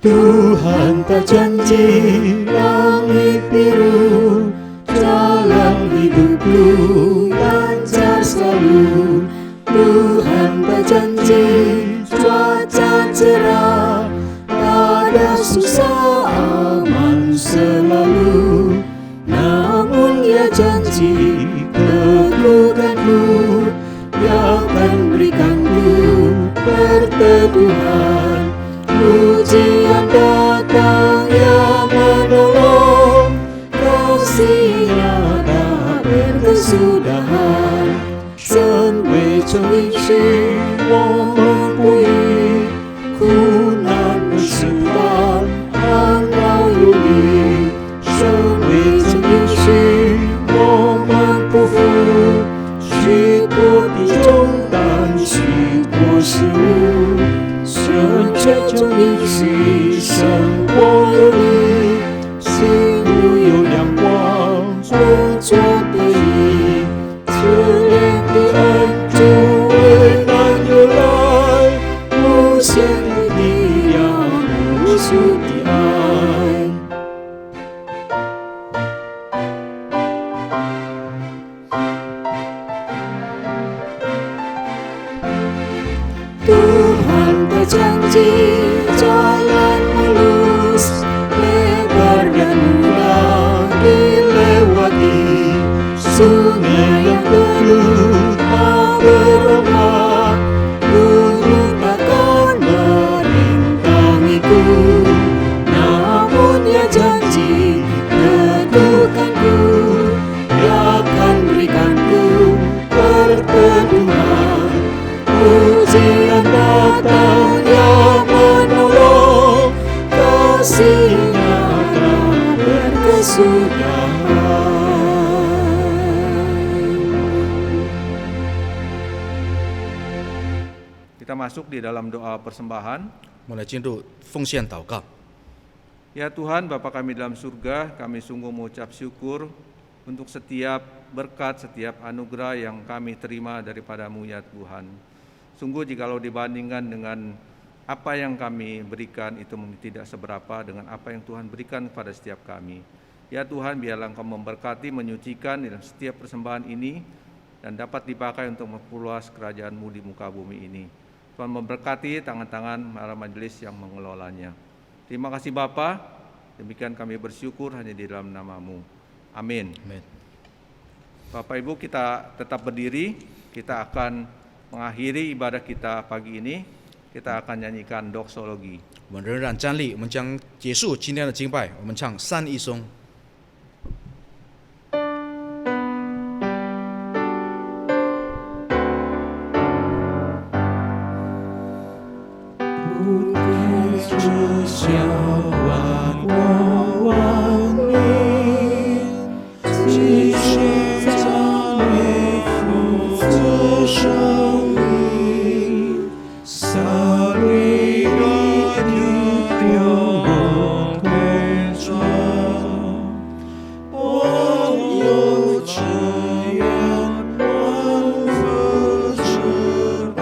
Tuhan tak janji langit biru, jalan hidupku lancar selalu. Tuhan tak janji cuaca cerah, pada susah aman selalu. Namun Ia janji teguhkanku, Dia akan berikanku perteduhan. Ujian datang yang menolong, kasih-Nya tak berkesudahan. 神未曾应许我们不遇苦难的试探，寒劳有力。神未曾应许我们不负许多的重担，许多事物。 神却终应许生活有力，心路有亮光，工作得意，慈怜的恩主为难有来，无限的力量，无数的爱。Tuhan janji jalan mulus, lebar dan mudah dilewati. Sungai yang teduh tak berombak, gunung takkan merintangiku. Namun Ia janji teguhkanku, Dia akan berikanku perteduhan. Ujian datang yang menolong, kasih-Nya tak berkesudahan. Kita masuk di dalam doa persembahan. 我们来进入奉献祷告。 Ya Tuhan, Bapa kami dalam surga, kami sungguh mengucap syukur untuk setiap berkat, setiap anugerah yang kami terima daripada-Mu ya Tuhan. Sungguh jikalau dibandingkan dengan apa yang kami berikan itu tidak seberapa dengan apa yang Tuhan berikan kepada setiap kami. Ya Tuhan, biarlah Engkau memberkati, menyucikan dalam setiap persembahan ini dan dapat dipakai untuk memperluas kerajaan-Mu di muka bumi ini. Tuhan memberkati tangan-tangan para majelis yang mengelolanya. Terima kasih Bapa, demikian kami bersyukur hanya di dalam nama-Mu. Amin. Amin. Bapak Ibu, kita tetap berdiri, kita akan mengakhiri ibadah kita pagi ini, kita akan nyanyikan doksologi. 我们仍然站立，我们将结束今天的敬拜。我们唱三一颂。 主笑万国万民，继续赞美父子生命，撒利的丢我对着，我有志愿万福之恩。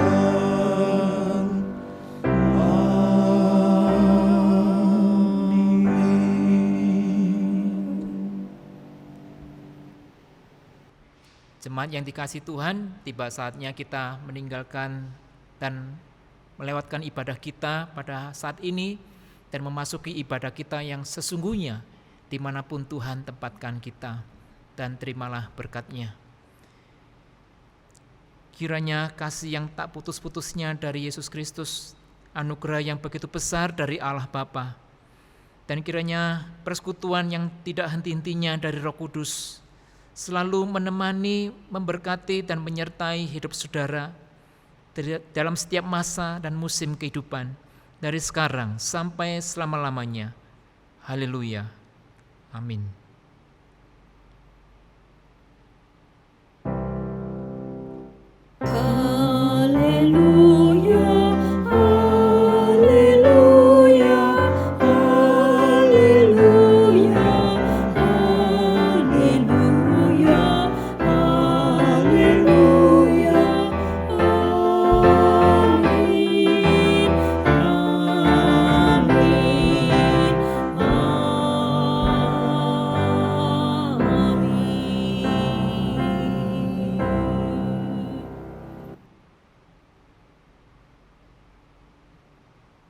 Jemaat yang dikasihi Tuhan, tiba saatnya kita meninggalkan dan melewatkan ibadah kita pada saat ini dan memasuki ibadah kita yang sesungguhnya dimanapun Tuhan tempatkan kita, dan terimalah berkat-Nya. Kiranya kasih yang tak putus-putusnya dari Yesus Kristus, anugerah yang begitu besar dari Allah Bapa, dan kiranya persekutuan yang tidak henti-hentinya dari Roh Kudus selalu menemani, memberkati, dan menyertai hidup saudara dalam setiap masa dan musim kehidupan, dari sekarang sampai selama-lamanya. Haleluya. Amin.